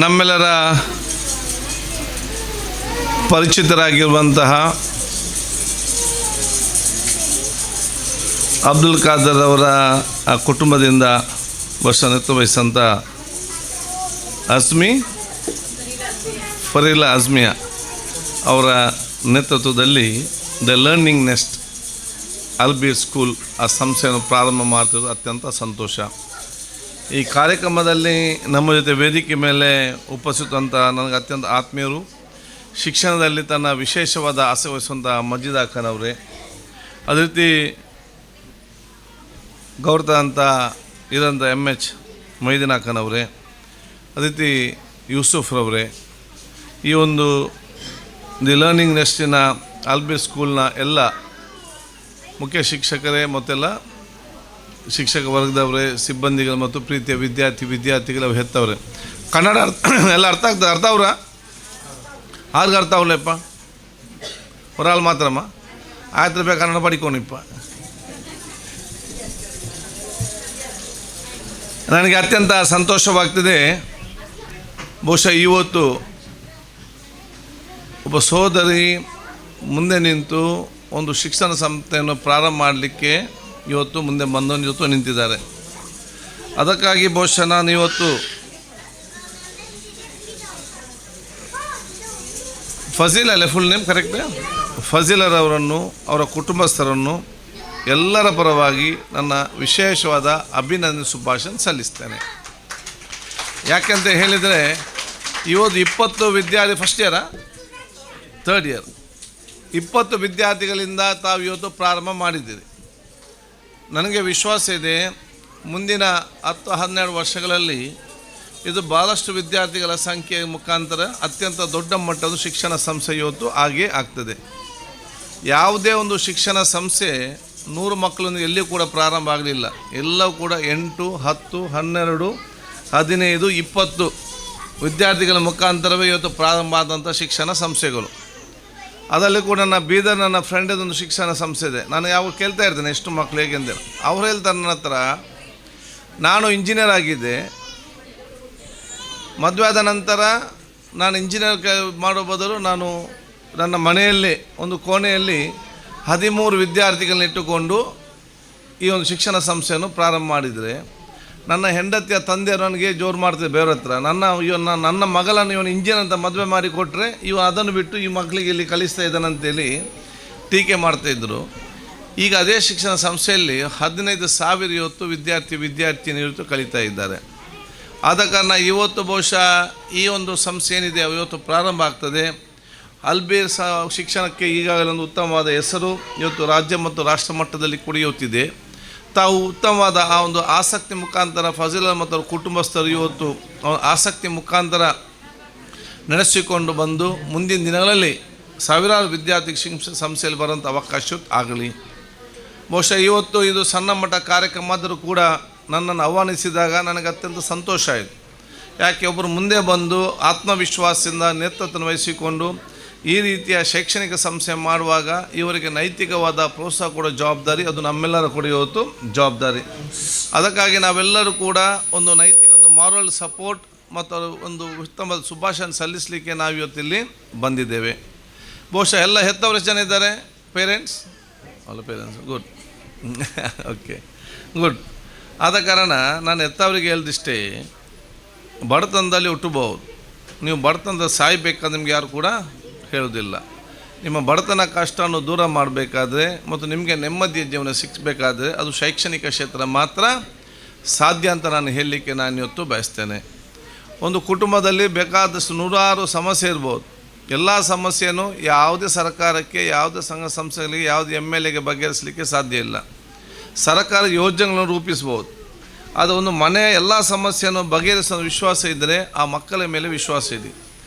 ನಮ್ಮೆಲ್ಲರ ಪರಿಚಿತರಾಗಿರುವಂತಹ ಅಬ್ದುಲ್ ಖಾದರ್ ಅವರ ಕುಟುಂಬದಿಂದ ನೇತೃತ್ವ ವಹಿಸಿದಂಥ ಫರೀಲಾ ಅಜ್ಮಿಯಾ ಅವರ ನೇತೃತ್ವದಲ್ಲಿ ದ ಲರ್ನಿಂಗ್ ನೆಸ್ಟ್ ಅಲ್ಬೀರ್ ಸ್ಕೂಲ್ ಆ ಸಂಸ್ಥೆಯನ್ನು ಪ್ರಾರಂಭ ಮಾಡ್ತಿರೋದು ಅತ್ಯಂತ ಸಂತೋಷ. ಈ ಕಾರ್ಯಕ್ರಮದಲ್ಲಿ ನಮ್ಮ ಜೊತೆ ವೇದಿಕೆ ಮೇಲೆ ಉಪಸ್ಥಿತಂಥ ನನಗೆ ಅತ್ಯಂತ ಆತ್ಮೀಯರು, ಶಿಕ್ಷಣದಲ್ಲಿ ತನ್ನ ವಿಶೇಷವಾದ ಆಸೆ ವಹಿಸುವಂಥ ಮಜೀದ್ ಖಾನ್ ಅವರೇ, ಅದೇ ರೀತಿ ಗೌರವ ಅಂತ ಇರೋಂಥ MH ಮೊಯ್ದೀನ್ ಖಾನ್ ಅವರೇ, ಅದೇ ರೀತಿ ಯೂಸುಫ್ರವರೇ, ಈ ಒಂದು ದಿ ಲರ್ನಿಂಗ್ ನೆಸ್ಟಿನ ಅಲ್ಬೀರ್ ಸ್ಕೂಲ್ನ ಎಲ್ಲ ಮುಖ್ಯ ಶಿಕ್ಷಕರೇ ಮತ್ತೆಲ್ಲ ಶಿಕ್ಷಕ ವರ್ಗದವರೇ, ಸಿಬ್ಬಂದಿಗಳು ಮತ್ತು ಪ್ರೀತಿಯ ವಿದ್ಯಾರ್ಥಿಗಳು ಹೆತ್ತವ್ರೆ. ಕನ್ನಡ ಎಲ್ಲ ಅರ್ಥ ಆಗ್ತದೆ? ಅರ್ಥ ಅವ್ರ ಆರ್ಗೆ ಅರ್ಥ ಅವಲ್ಲಪ್ಪ ಹೊರಾಲ್ ಮಾತ್ರಮ್ಮ ಆಯ್ತು ರೂಪಾಯಿ ಕನ್ನಡ ಪಡಿಕೋಣಿಪ್ಪ. ನನಗೆ ಅತ್ಯಂತ ಸಂತೋಷವಾಗ್ತದೆ. ಬಹುಶಃ ಇವತ್ತು ಒಬ್ಬ ಸೋದರಿ ಮುಂದೆ ನಿಂತು ಒಂದು ಶಿಕ್ಷಣ ಸಂಸ್ಥೆಯನ್ನು ಪ್ರಾರಂಭ ಮಾಡಲಿಕ್ಕೆ ಇವತ್ತು ಮುಂದೆ ಬಂದವನು ಇವತ್ತು ನಿಂತಿದ್ದಾರೆ. ಅದಕ್ಕಾಗಿ ಬಹುಶಃ ನಾನು ಇವತ್ತು ಫಜೀಲ್ ಅಲ್ಲೇ ಫುಲ್ ನೇಮ್ ಕರೆಕ್ಟ್ ಫಜೀಲರವರನ್ನು ಅವರ ಕುಟುಂಬಸ್ಥರನ್ನು ಎಲ್ಲರ ಪರವಾಗಿ ನನ್ನ ವಿಶೇಷವಾದ ಅಭಿನಂದನೆ ಶುಭಾಶಯ ಸಲ್ಲಿಸ್ತೇನೆ. ಯಾಕೆಂತ ಹೇಳಿದರೆ ಇವತ್ತು 20 ವಿದ್ಯಾರ್ಥಿ ಫಸ್ಟ್ ಇಯರಾ ಥರ್ಡ್ ಇಯರ್ 20 ವಿದ್ಯಾರ್ಥಿಗಳಿಂದ ತಾವು ಇವತ್ತು ಪ್ರಾರಂಭ ಮಾಡಿದ್ದೀರಿ. ನನಗೆ ವಿಶ್ವಾಸ ಇದೆ ಮುಂದಿನ 10-12 ವರ್ಷಗಳಲ್ಲಿ ಇದು ಭಾಳಷ್ಟು ವಿದ್ಯಾರ್ಥಿಗಳ ಸಂಖ್ಯೆಯ ಮುಖಾಂತರ ಅತ್ಯಂತ ದೊಡ್ಡ ಮಟ್ಟದ ಶಿಕ್ಷಣ ಸಂಸ್ಥೆ ಇವತ್ತು ಆಗೇ ಆಗ್ತದೆ. ಯಾವುದೇ ಒಂದು ಶಿಕ್ಷಣ ಸಂಸ್ಥೆ 100 ಮಕ್ಕಳೊಂದಿಗೆ ಎಲ್ಲಿಯೂ ಕೂಡ ಪ್ರಾರಂಭ ಆಗಲಿಲ್ಲ. ಎಲ್ಲವೂ ಕೂಡ 8, 10, 12, 15, 20 ವಿದ್ಯಾರ್ಥಿಗಳ ಮುಖಾಂತರವೇ ಇವತ್ತು ಪ್ರಾರಂಭ ಆದಂಥ ಶಿಕ್ಷಣ ಸಂಸ್ಥೆಗಳು. ಅದರಲ್ಲಿ ಕೂಡ ನನ್ನ ಬೀದರ್ ನನ್ನ ಫ್ರೆಂಡದೊಂದು ಶಿಕ್ಷಣ ಸಂಸ್ಥೆ ಇದೆ. ನಾನು ಯಾವಾಗ ಕೇಳ್ತಾ ಇರ್ತೇನೆ ಎಷ್ಟು ಮಕ್ಕಳು ಹೇಗೆಂದರೆ ಅವ್ರು ಹೇಳ್ತಾರೆ ನನ್ನ ಹತ್ರ, ನಾನು ಇಂಜಿನಿಯರ್ ಆಗಿದ್ದೆ, ಮದುವೆ ಆದ ನಂತರ ನಾನು ಇಂಜಿನಿಯರ್ ಮಾಡೋ ಬದಲು ನಾನು ನನ್ನ ಮನೆಯಲ್ಲಿ ಒಂದು ಕೋಣೆಯಲ್ಲಿ 13 ವಿದ್ಯಾರ್ಥಿಗಳನ್ನ ಇಟ್ಟುಕೊಂಡು ಈ ಒಂದು ಶಿಕ್ಷಣ ಸಂಸ್ಥೆಯನ್ನು ಪ್ರಾರಂಭ ಮಾಡಿದರೆ ನನ್ನ ಹೆಂಡತಿಯ ತಂದೆಯರು ನನಗೆ ಜೋರು ಮಾಡ್ತಿದ್ದೆ ಬೇರೆ ಹತ್ರ, ನನ್ನ ಮಗಳನ್ನು ಇವನು ಇಂಜಿನಿಯರ್ ಅಂತ ಮದುವೆ ಮಾಡಿ ಕೊಟ್ಟರೆ ಅದನ್ನು ಬಿಟ್ಟು ಈ ಮಕ್ಕಳಿಗೆ ಇಲ್ಲಿ ಕಲಿಸ್ತಾ ಇದ್ದಾನಂತೇಳಿ ಟೀಕೆ ಮಾಡ್ತಾಯಿದ್ರು. ಈಗ ಅದೇ ಶಿಕ್ಷಣ ಸಂಸ್ಥೆಯಲ್ಲಿ 15,000 ಇವತ್ತು ವಿದ್ಯಾರ್ಥಿನಿಯರು ಕಲಿತಾ ಇದ್ದಾರೆ. ಆದ ಕಾರಣ ಇವತ್ತು ಬಹುಶಃ ಈ ಒಂದು ಸಂಸ್ಥೆ ಏನಿದೆ ಇವತ್ತು ಪ್ರಾರಂಭ ಆಗ್ತದೆ. ಅಲ್ಬೀರ್ ಶಿಕ್ಷಣಕ್ಕೆ ಈಗಾಗಲೇ ಒಂದು ಉತ್ತಮವಾದ ಹೆಸರು ಇವತ್ತು ರಾಜ್ಯ ಮತ್ತು ರಾಷ್ಟ್ರ ಮಟ್ಟದಲ್ಲಿ ಕುಡಿಯುತ್ತಿದೆ. ತಾವು ಉತ್ತಮವಾದ ಆ ಒಂದು ಆಸಕ್ತಿ ಮುಖಾಂತರ ಫಜೀಲ ಮತ್ತು ಅವ್ರ ಕುಟುಂಬಸ್ಥರು ಇವತ್ತು ಆಸಕ್ತಿ ಮುಖಾಂತರ ನಡೆಸಿಕೊಂಡು ಬಂದು ಮುಂದಿನ ದಿನಗಳಲ್ಲಿ ಸಾವಿರಾರು ವಿದ್ಯಾರ್ಥಿ ಸಂಸ್ಥೆಯಲ್ಲಿ ಬರೋಂಥ ಅವಕಾಶ ಆಗಲಿ. ಬಹುಶಃ ಇವತ್ತು ಇದು ಸಣ್ಣ ಮಟ್ಟ ಕಾರ್ಯಕ್ರಮ ಆದರೂ ಕೂಡ ನನ್ನನ್ನು ಆಹ್ವಾನಿಸಿದಾಗ ನನಗೆ ಅತ್ಯಂತ ಸಂತೋಷ ಆಯಿತು. ಯಾಕೆ ಒಬ್ಬರು ಮುಂದೆ ಬಂದು ಆತ್ಮವಿಶ್ವಾಸದಿಂದ ನೇತೃತ್ವ ವಹಿಸಿಕೊಂಡು ಈ ರೀತಿಯ ಶೈಕ್ಷಣಿಕ ಸಂಸ್ಥೆ ಮಾಡುವಾಗ ಇವರಿಗೆ ನೈತಿಕವಾದ ಪ್ರೋತ್ಸಾಹ ಕೊಡೋ ಜವಾಬ್ದಾರಿ ಅದು ನಮ್ಮೆಲ್ಲರ ಕೂಡ ಇವತ್ತು ಜವಾಬ್ದಾರಿ. ಅದಕ್ಕಾಗಿ ನಾವೆಲ್ಲರೂ ಕೂಡ ಒಂದು ನೈತಿಕ ಒಂದು ಮಾರಲ್ ಸಪೋರ್ಟ್ ಮತ್ತು ಒಂದು ಉತ್ತಮವಾದ ಶುಭಾಶಯ ಸಲ್ಲಿಸಲಿಕ್ಕೆ ನಾವು ಇವತ್ತಿಲ್ಲಿ ಬಂದಿದ್ದೇವೆ. ಬಹುಶಃ ಎಲ್ಲ ಹೆತ್ತವರು ಜನ ಇದ್ದಾರೆ, ಪೇರೆಂಟ್ಸ್ ಗುಡ್ ಓಕೆ ಗುಡ್. ಆದ ಕಾರಣ ನಾನು ಹೆತ್ತವರಿಗೆ ಹೇಳ್ದಿಷ್ಟೇ, ಬಡತನದಲ್ಲಿ ಹುಟ್ಟಬಹುದು, ನೀವು ಬಡತನದಲ್ಲಿ ಸಾಯಬೇಕಾದ್ರೆ ನಿಮ್ಗೆ ಯಾರು ಕೂಡ ಹೇಳೋದಿಲ್ಲ. ನಿಮ್ಮ ಬಡತನ ಕಷ್ಟವನ್ನು ದೂರ ಮಾಡಬೇಕಾದ್ರೆ ಮತ್ತು ನಿಮಗೆ ನೆಮ್ಮದಿಯ ಜೀವನ ಸಿಕ್ಕಬೇಕಾದ್ರೆ ಅದು ಶೈಕ್ಷಣಿಕ ಕ್ಷೇತ್ರ ಮಾತ್ರ ಸಾಧ್ಯ ಅಂತ ನಾನು ಹೇಳಲಿಕ್ಕೆ ನಾನು ಇವತ್ತು ಬಯಸ್ತೇನೆ. ಒಂದು ಕುಟುಂಬದಲ್ಲಿ ಬೇಕಾದಷ್ಟು 100 ಸಮಸ್ಯೆ ಇರ್ಬೋದು. ಎಲ್ಲ ಸಮಸ್ಯೆನೂ ಯಾವುದೇ ಸರ್ಕಾರಕ್ಕೆ, ಯಾವುದೇ ಸಂಘ ಸಂಸ್ಥೆಗಳಿಗೆ, ಯಾವುದೇ MLAಗೆ ಬಗೆಹರಿಸಲಿಕ್ಕೆ ಸಾಧ್ಯ ಇಲ್ಲ. ಸರ್ಕಾರ ಯೋಜನೆಗಳನ್ನು ರೂಪಿಸ್ಬೋದು. ಅದು ಒಂದು ಮನೆಯ ಎಲ್ಲ ಸಮಸ್ಯೆಯನ್ನು ಬಗೆಹರಿಸೋ ವಿಶ್ವಾಸ ಇದ್ದರೆ ಆ ಮಕ್ಕಳ ಮೇಲೆ ವಿಶ್ವಾಸ ಇದೆ.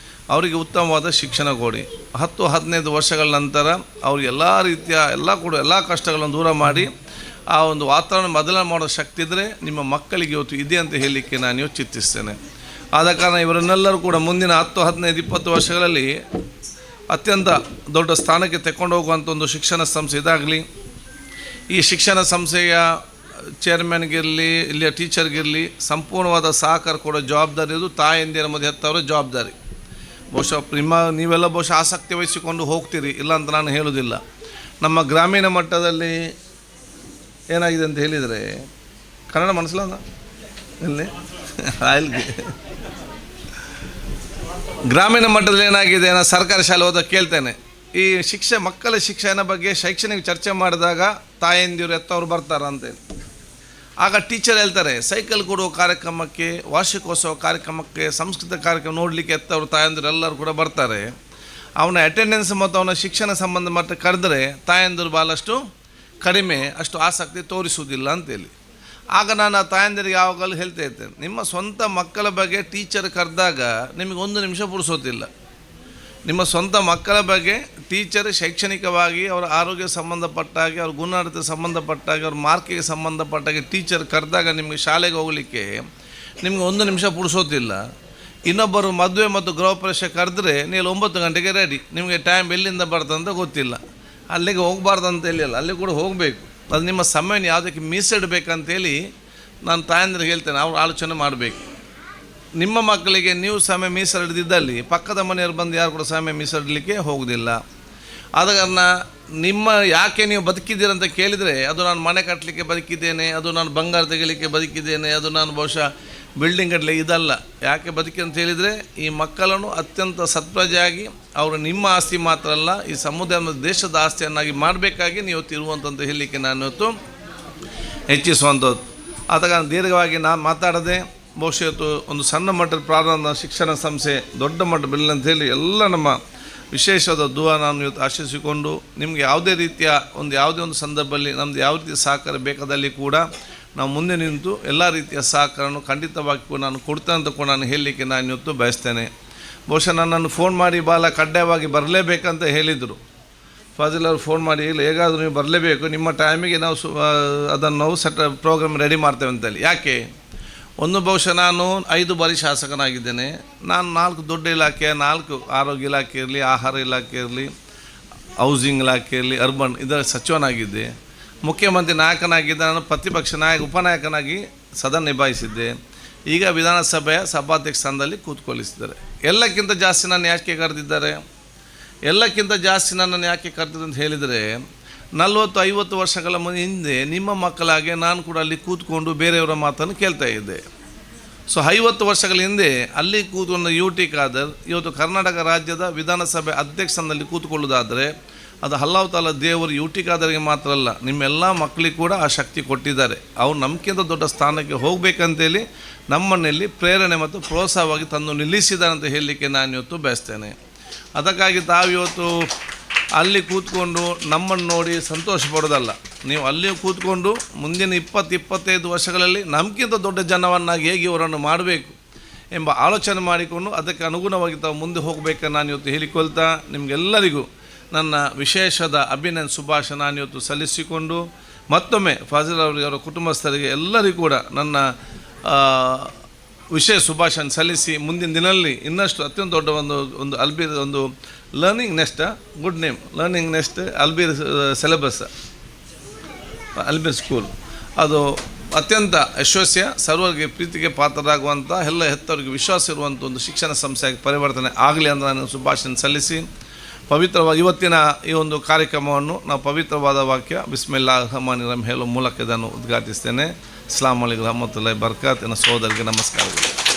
ಅವರಿಗೆ ಉತ್ತಮವಾದ ಶಿಕ್ಷಣ ಕೊಡಿ. 10-15 ವರ್ಷಗಳ ನಂತರ ಅವ್ರಿಗೆ ಎಲ್ಲ ರೀತಿಯ ಎಲ್ಲ ಕಷ್ಟಗಳನ್ನು ದೂರ ಮಾಡಿ ಆ ಒಂದು ವಾತಾವರಣ ಬದಲಾವಣೆ ಮಾಡೋ ಶಕ್ತಿ ಇದ್ದರೆ ನಿಮ್ಮ ಮಕ್ಕಳಿಗೆ ಇವತ್ತು ಇದೆ ಅಂತ ಹೇಳಲಿಕ್ಕೆ ನಾನು ಚಿಂತಿಸ್ತೇನೆ. ಆದ ಕಾರಣ ಇವರನ್ನೆಲ್ಲರೂ ಕೂಡ ಮುಂದಿನ 10-15-20 ವರ್ಷಗಳಲ್ಲಿ ಅತ್ಯಂತ ದೊಡ್ಡ ಸ್ಥಾನಕ್ಕೆ ತೆಕ್ಕೊಂಡು ಹೋಗುವಂಥ ಒಂದು ಶಿಕ್ಷಣ ಸಂಸ್ಥೆ ಇದಾಗಲಿ. ಈ ಶಿಕ್ಷಣ ಸಂಸ್ಥೆಯ ಚೇರ್ಮನ್ಗಿರಲಿ ಇಲ್ಲಿಯ ಟೀಚರ್ಗಿರಲಿ ಸಂಪೂರ್ಣವಾದ ಸಹಕಾರ ಕೊಡೋ ಜವಾಬ್ದಾರಿ ಇದು ತಾಯಂದಿರ ಮಧ್ಯೆ ಹೆತ್ತವರ ಜವಾಬ್ದಾರಿ. ಬಹುಶಃ ನೀವೆಲ್ಲ ಬಹುಶಃ ಆಸಕ್ತಿ ವಹಿಸಿಕೊಂಡು ಹೋಗ್ತೀರಿ, ಇಲ್ಲ ಅಂತ ನಾನು ಹೇಳೋದಿಲ್ಲ. ನಮ್ಮ ಗ್ರಾಮೀಣ ಮಟ್ಟದಲ್ಲಿ ಏನಾಗಿದೆ ಅಂತ ಹೇಳಿದರೆ, ಕನ್ನಡ ಮನಸ್ಸಲ್ಲ ಇಲ್ಲಿ ಆಯ್ಲ್ಗೆ ಗ್ರಾಮೀಣ ಮಟ್ಟದಲ್ಲಿ ಏನಾಗಿದೆ, ನಾನು ಸರ್ಕಾರಿ ಶಾಲೆ ಹೋದಾಗ ಕೇಳ್ತೇನೆ, ಈ ಮಕ್ಕಳ ಶಿಕ್ಷಣ ಬಗ್ಗೆ ಶೈಕ್ಷಣಿಕ ಚರ್ಚೆ ಮಾಡಿದಾಗ ತಾಯಂದಿರು ಎತ್ತವರು ಬರ್ತಾರ ಅಂತೇಳಿ. ಆಗ ಟೀಚರ್ ಹೇಳ್ತಾರೆ, ಸೈಕಲ್ ಕೊಡುವ ಕಾರ್ಯಕ್ರಮಕ್ಕೆ, ವಾರ್ಷಿಕೋತ್ಸವ ಕಾರ್ಯಕ್ರಮಕ್ಕೆ, ಸಂಸ್ಕೃತ ಕಾರ್ಯಕ್ರಮ ನೋಡಲಿಕ್ಕೆ ಎತ್ತವರು ತಾಯಂದಿರು ಎಲ್ಲರೂ ಕೂಡ ಬರ್ತಾರೆ. ಅವನ ಅಟೆಂಡೆನ್ಸ್ ಮತ್ತು ಅವನ ಶಿಕ್ಷಣ ಸಂಬಂಧ ಮಟ್ಟ ಕರೆದರೆ ತಾಯಂದಿರು ಭಾಳಷ್ಟು ಕಡಿಮೆ, ಅಷ್ಟು ಆಸಕ್ತಿ ತೋರಿಸುವುದಿಲ್ಲ ಅಂತೇಳಿ. ಆಗ ನಾನು ಆ ತಾಯಂದಿರಿಗೆ ಯಾವಾಗಲೂ ಹೇಳ್ತಾ ಇರ್ತೇನೆ, ನಿಮ್ಮ ಸ್ವಂತ ಮಕ್ಕಳ ಬಗ್ಗೆ ಟೀಚರ್ ಕರೆದಾಗ ನಿಮಗೆ 1 ನಿಮಿಷ ಪುಡಿಸೋದಿಲ್ಲ. ನಿಮ್ಮ ಸ್ವಂತ ಮಕ್ಕಳ ಬಗ್ಗೆ ಟೀಚರ್ ಶೈಕ್ಷಣಿಕವಾಗಿ ಅವರ ಆರೋಗ್ಯ ಸಂಬಂಧಪಟ್ಟಾಗೆ, ಅವ್ರ ಗುಣಾಢ್ಯತೆ ಸಂಬಂಧಪಟ್ಟಾಗೆ, ಅವ್ರ ಮಾರ್ಕಿಗೆ ಸಂಬಂಧಪಟ್ಟಾಗೆ ಟೀಚರ್ ಕರೆದಾಗ ನಿಮಗೆ ಶಾಲೆಗೆ ಹೋಗಲಿಕ್ಕೆ ನಿಮಗೆ 1 ನಿಮಿಷ ಪುಡಿಸೋದಿಲ್ಲ. ಇನ್ನೊಬ್ಬರು ಮದುವೆ ಮತ್ತು ಗೃಹ ಪ್ರವೇಶ ಕರೆದ್ರೆ ನೀವು 9 ಗಂಟೆಗೆ ರೆಡಿ, ನಿಮಗೆ ಟೈಮ್ ಎಲ್ಲಿಂದ ಬರ್ತಂತ ಗೊತ್ತಿಲ್ಲ. ಅಲ್ಲಿಗೆ ಹೋಗಬಾರ್ದು ಅಂತ ಹೇಳಿಲ್ಲ, ಅಲ್ಲಿ ಕೂಡ ಹೋಗಬೇಕು. ಅದು ನಿಮ್ಮ ಸಮಯನ ಯಾವುದಕ್ಕೆ ಮೀಸಲಿಡಬೇಕಂತೇಳಿ ನಾನು ತಾಯಂದ್ರಿಗೆ ಹೇಳ್ತೇನೆ, ಅವ್ರು ಆಲೋಚನೆ ಮಾಡಬೇಕು. ನಿಮ್ಮ ಮಕ್ಕಳಿಗೆ ನೀವು ಸಮಯ ಮೀಸಲಿಡಿದ್ದಲ್ಲಿ ಪಕ್ಕದ ಮನೆಯವರು ಬಂದು ಯಾರು ಕೂಡ ಸಮಯ ಮೀಸಲಿಡಲಿಕ್ಕೆ ಹೋಗೋದಿಲ್ಲ. ಆದ ಕಾರಣ ಯಾಕೆ ನೀವು ಬದುಕಿದ್ದೀರಂತ ಕೇಳಿದರೆ, ಅದು ನಾನು ಮನೆ ಕಟ್ಟಲಿಕ್ಕೆ ಬದುಕಿದ್ದೇನೆ, ಅದು ನಾನು ಬಂಗಾರ ತೆಗಿಲಿಕ್ಕೆ ಬದುಕಿದ್ದೇನೆ, ಅದು ನಾನು ಬಹುಶಃ ಬಿಲ್ಡಿಂಗ್ ಕಟ್ಟಲಿಕ್ಕೆ, ಇದಲ್ಲ. ಯಾಕೆ ಬದುಕಿ ಅಂತ ಹೇಳಿದರೆ, ಈ ಮಕ್ಕಳನ್ನು ಅತ್ಯಂತ ಸತ್ಪ್ರಜೆಯಾಗಿ ಅವರು ನಿಮ್ಮ ಆಸ್ತಿ ಮಾತ್ರ ಅಲ್ಲ, ಈ ಸಮುದಾಯ ಮತ್ತು ದೇಶದ ಆಸ್ತಿಯನ್ನಾಗಿ ಮಾಡಬೇಕಾಗಿ ನೀವು ಇರುವಂಥದ್ದು ಹೇಳಲಿಕ್ಕೆ ನಾನು ಇವತ್ತು ಹೆಚ್ಚಿಸುವಂಥದ್ದು. ಆದ ಕಾರಣ ದೀರ್ಘವಾಗಿ ನಾನು ಮಾತಾಡದೆ, ಬಹುಶಃ ಇವತ್ತು ಒಂದು ಸಣ್ಣ ಮಟ್ಟದ ಪ್ರಾರಂಭ ಶಿಕ್ಷಣ ಸಂಸ್ಥೆ ದೊಡ್ಡ ಮಟ್ಟ ಬೆಲ್ಲ ಅಂತೇಳಿ ಎಲ್ಲ ನಮ್ಮ ವಿಶೇಷವಾದ ದುವಾ ನಾನು ಇವತ್ತು ಆಶಿಸಿಕೊಂಡು, ನಿಮಗೆ ಯಾವುದೇ ರೀತಿಯ ಯಾವುದೇ ಒಂದು ಸಂದರ್ಭದಲ್ಲಿ ನಮ್ಮದು ಯಾವ ರೀತಿಯ ಸಹಕಾರ ಬೇಕಾದಲ್ಲಿ ಕೂಡ ನಾವು ಮುಂದೆ ನಿಂತು ಎಲ್ಲ ರೀತಿಯ ಸಹಕಾರವನ್ನು ಖಂಡಿತವಾಗಿ ಕೂಡ ನಾನು ಕೊಡ್ತೇನೆ ಅಂತ ಕೂಡ ನಾನು ಹೇಳಲಿಕ್ಕೆ ನಾನು ಇವತ್ತು ಬಯಸ್ತೇನೆ. ಬಹುಶಃ ನನ್ನನ್ನು ಫೋನ್ ಮಾಡಿ ಭಾಳ ಕಡ್ಡಾಯವಾಗಿ ಬರಲೇಬೇಕಂತ ಹೇಳಿದರು. ಫಾಜಿಲ್ ಅವರು ಫೋನ್ ಮಾಡಿ, ಇಲ್ಲ ಹೇಗಾದರೂ ನೀವು ಬರಲೇಬೇಕು, ನಿಮ್ಮ ಟೈಮಿಗೆ ನಾವು ಅದನ್ನು ನಾವು ಪ್ರೋಗ್ರಾಮ್ ರೆಡಿ ಮಾಡ್ತೇವೆ ಅಂತೇಳಿ. ಯಾಕೆ ಬಹುಶಃ ನಾನು 5 ಬಾರಿ ಶಾಸಕನಾಗಿದ್ದೇನೆ. ನಾನು 4 ದೊಡ್ಡ ಇಲಾಖೆ, 4 ಆರೋಗ್ಯ ಇಲಾಖೆ ಇರಲಿ, ಆಹಾರ ಇಲಾಖೆ ಇರಲಿ, ಹೌಸಿಂಗ್ ಇಲಾಖೆ ಇರಲಿ, ಅರ್ಬನ್ ಇದರ ಸಚಿವನಾಗಿದ್ದೆ. ಮುಖ್ಯಮಂತ್ರಿ ನಾಯಕನಾಗಿದ್ದ, ನಾನು ಪ್ರತಿಪಕ್ಷ ಉಪನಾಯಕನಾಗಿ ಸದನ ನಿಭಾಯಿಸಿದ್ದೆ. ಈಗ ವಿಧಾನಸಭೆಯ ಸಭಾಧ್ಯಕ್ಷ ಸ್ಥಾನದಲ್ಲಿ ಕೂತ್ಕೊಳ್ಳಿಸಿದ್ದಾರೆ. ಎಲ್ಲಕ್ಕಿಂತ ಜಾಸ್ತಿ ನಾನು ಯಾಕೆ ಕರೆದಿದ್ದಾರೆ, ಎಲ್ಲಕ್ಕಿಂತ ಜಾಸ್ತಿ ನನ್ನನ್ನು ಯಾಕೆ ಕರೆದಿದ್ದಾರೆ ಅಂತ ಹೇಳಿದರೆ, 40-50 ವರ್ಷಗಳ ಹಿಂದೆ ನಿಮ್ಮ ಮಕ್ಕಳಾಗೆ ನಾನು ಕೂಡ ಅಲ್ಲಿ ಕೂತ್ಕೊಂಡು ಬೇರೆಯವರ ಮಾತನ್ನು ಕೇಳ್ತಾ ಇದ್ದೆ. ಸೊ 50 ವರ್ಷಗಳ ಹಿಂದೆ ಅಲ್ಲಿ ಕೂತ್ಕೊಂಡು UT ಖಾದರ್ ಇವತ್ತು ಕರ್ನಾಟಕ ರಾಜ್ಯದ ವಿಧಾನಸಭೆ ಅಧ್ಯಕ್ಷನಲ್ಲಿ ಕೂತ್ಕೊಳ್ಳೋದಾದರೆ, ಅದು ಅಲ್ಲಾಹ್ ತಾಲ ದೇವರು UT ಖಾದರ್ಗೆ ಮಾತ್ರ ಅಲ್ಲ, ನಿಮ್ಮೆಲ್ಲ ಮಕ್ಕಳಿಗೆ ಕೂಡ ಆ ಶಕ್ತಿ ಕೊಟ್ಟಿದ್ದಾರೆ. ಅವ್ರು ನಮಗಿಂತ ದೊಡ್ಡ ಸ್ಥಾನಕ್ಕೆ ಹೋಗಬೇಕಂತೇಳಿ ನಮ್ಮನ್ನಲ್ಲಿ ಪ್ರೇರಣೆ ಮತ್ತು ಪ್ರೋತ್ಸಾಹವಾಗಿ ತಂದು ನಿಲ್ಲಿಸಿದ್ದಾರೆ ಅಂತ ಹೇಳಲಿಕ್ಕೆ ನಾನು ಇವತ್ತು ಬಯಸ್ತೇನೆ. ಅದಕ್ಕಾಗಿ ತಾವಿವತ್ತು ಅಲ್ಲಿ ಕೂತ್ಕೊಂಡು ನಮ್ಮನ್ನು ನೋಡಿ ಸಂತೋಷ ಪಡೋದಲ್ಲ, ನೀವು ಅಲ್ಲಿ ಕೂತ್ಕೊಂಡು ಮುಂದಿನ 20-25 ವರ್ಷಗಳಲ್ಲಿ ನಮಗಿಂತ ದೊಡ್ಡ ಜನವನ್ನಾಗಿ ಹೇಗೆ ಇವರನ್ನು ಮಾಡಬೇಕು ಎಂಬ ಆಲೋಚನೆ ಮಾಡಿಕೊಂಡು ಅದಕ್ಕೆ ಅನುಗುಣವಾಗಿ ತಾವು ಮುಂದೆ ಹೋಗಬೇಕನ್ನು ನಾನು ಇವತ್ತು ಹೇಳಿಕೊಳ್ತಾ, ನಿಮಗೆಲ್ಲರಿಗೂ ನನ್ನ ವಿಶೇಷದ ಅಭಿನಂದನೆ ಶುಭಾಶಯ ನಾನು ಇವತ್ತು ಸಲ್ಲಿಸಿಕೊಂಡು, ಮತ್ತೊಮ್ಮೆ ಫಾಜಿಲ್ ಅವರಿಗೆ, ಅವರ ಕುಟುಂಬಸ್ಥರಿಗೆ ಎಲ್ಲರಿಗೂ ಕೂಡ ನನ್ನ ವಿಶೇಷ ಶುಭಾಶಯ ಸಲ್ಲಿಸಿ, ಮುಂದಿನ ದಿನದಲ್ಲಿ ಇನ್ನಷ್ಟು ಅತ್ಯಂತ ದೊಡ್ಡ ಒಂದು ಅಲ್ಬೀರ್ ಒಂದು learning nest, good name, learning nest ಅಲ್ಬೀರ್ ಸಿಲೆಬಸ್, ಅಲ್ಬೀರ್ ಸ್ಕೂಲ್, ಅದು ಅತ್ಯಂತ ಯಶಸ್ವಿಯ ಸರ್ವರಿಗೆ ಪ್ರೀತಿಗೆ ಪಾತ್ರರಾಗುವಂಥ ಎಲ್ಲ ಹೆತ್ತವರಿಗೆ ವಿಶ್ವಾಸ ಇರುವಂಥ ಒಂದು ಶಿಕ್ಷಣ ಸಂಸ್ಥೆಯಾಗಿ ಪರಿವರ್ತನೆ ಆಗಲಿ ಅಂತ ನಾನು ಶುಭಾಶಯ ಸಲ್ಲಿಸಿ, ಪವಿತ್ರವಾಗಿ ಇವತ್ತಿನ ಈ ಒಂದು ಕಾರ್ಯಕ್ರಮವನ್ನು ನಾವು ಪವಿತ್ರವಾದ ವಾಕ್ಯ ಬಿಸ್ಮಿಲ್ಲಾಹಿರ್ ರಹಮಾನಿರ್ ರಹೀಮ್ ಹೇಳುವ ಮೂಲಕ ಇದನ್ನು ಉದ್ಘಾಟಿಸ್ತೇನೆ. ಅಸ್ಸಲಾಮು ಅಲೈಕುಂ ವರಹಮತುಲ್ಲಾಹಿ ವಬರಕಾತುಹು. ನನ್ನ ಸಹೋದರಿಗೆ ನಮಸ್ಕಾರಗಳು.